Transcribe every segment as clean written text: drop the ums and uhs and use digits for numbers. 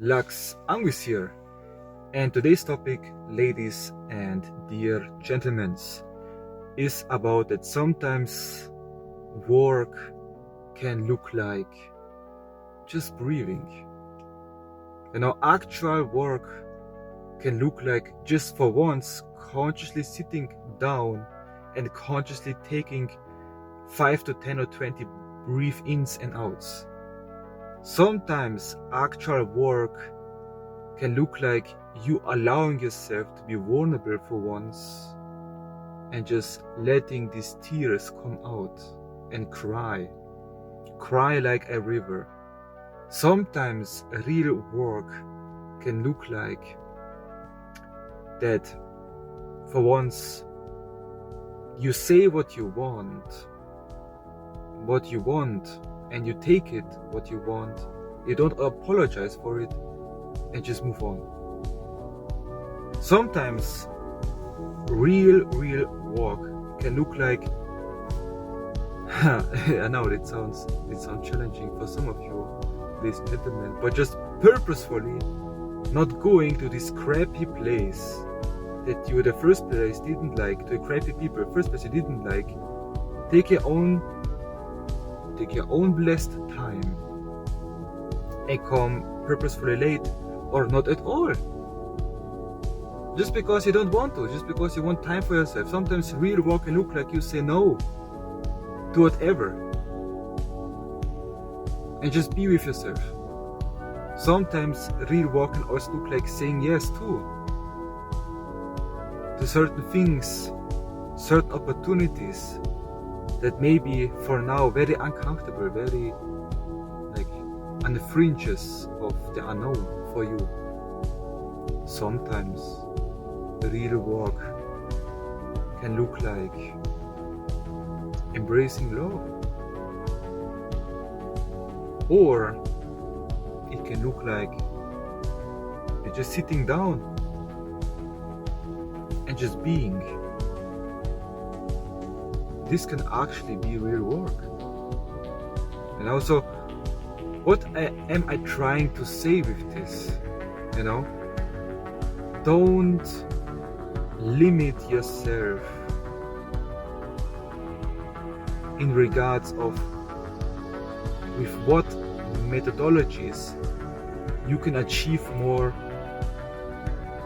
Lux Anguis here, and today's topic, ladies and dear gentlemen, is about that sometimes work can look like just breathing. Actual work can look like just for once consciously sitting down and consciously taking 5 to 10 or 20 breathe ins and outs. Sometimes actual work can look like you allowing yourself to be vulnerable for once and just letting these tears come out and cry like a river. Sometimes real work can look like that for once you say what you want, and you take it what you want. You don't apologize for it and just move on. Sometimes real work can look like I know it sounds challenging for some of you, ladies and gentlemen, but just purposefully not going to this crappy place that you the first place didn't like, to crappy people first place you didn't like. Take your own blessed time and come purposefully late or not at all. Just because you don't want to, just because you want time for yourself. Sometimes real work can look like you say no to whatever and just be with yourself. Sometimes real work can also look like saying yes to certain things, certain opportunities that may be for now very uncomfortable, very like on the fringes of the unknown for you. Sometimes the real work can look like embracing love, or it can look like you're just sitting down and just being. This can actually be real work. And also, what am I trying to say with this? Don't limit yourself in regards of with what methodologies you can achieve more,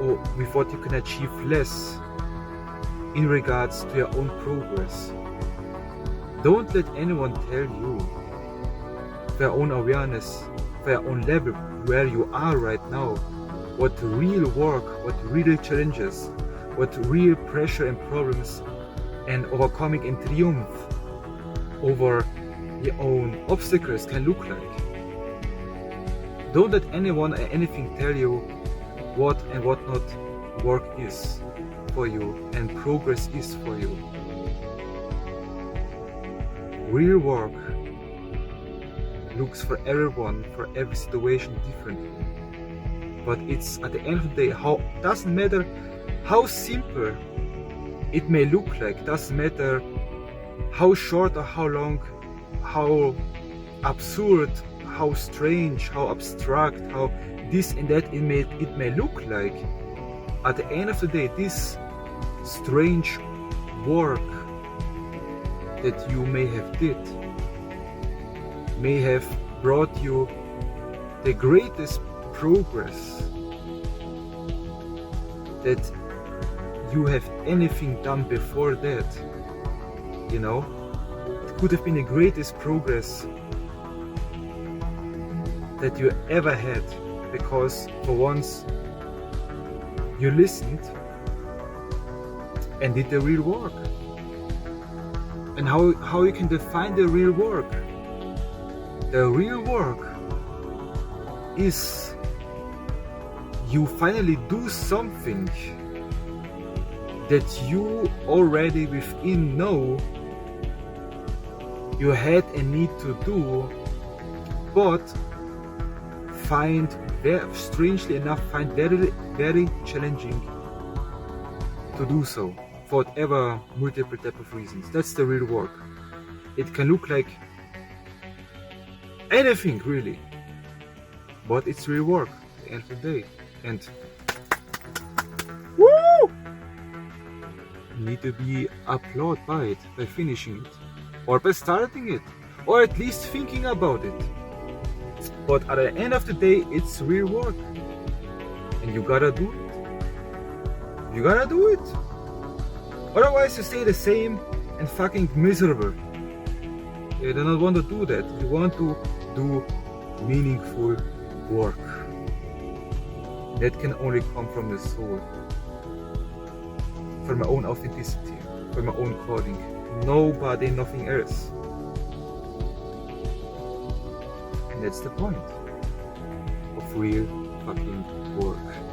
or with what you can achieve less in regards to your own progress. Don't let anyone tell you, for your own awareness, for your own level, where you are right now, what real work, what real challenges, what real pressure and problems and overcoming and triumph over your own obstacles can look like. Don't let anyone or anything tell you what and what not work is for you and progress is for you. Real work looks for everyone, for every situation differently. But it's at the end of the day, doesn't matter how simple it may look like, doesn't matter how short or how long, how absurd, how strange, how abstract, how this and that it may look like. At the end of the day, this strange work that you may have did may have brought you the greatest progress that you have anything done before that. It could have been the greatest progress that you ever had, because for once you listened and did the real work. And how you can define the real work? The real work is you finally do something that you already within know you had a need to do, but strangely enough find very challenging to do so for whatever multiple type of reasons. That's the real work. It can look like anything really, but it's real work. the end of the day. And woo! You need to be applauded by it, by finishing it, or by starting it, or at least thinking about it. But at the end of the day, it's real work, and you gotta do it. You gotta do it. Otherwise, you stay the same and fucking miserable. You do not want to do that. You want to do meaningful work. That can only come from the soul, from my own authenticity, from my own calling. Nobody, nothing else. And that's the point of real fucking work.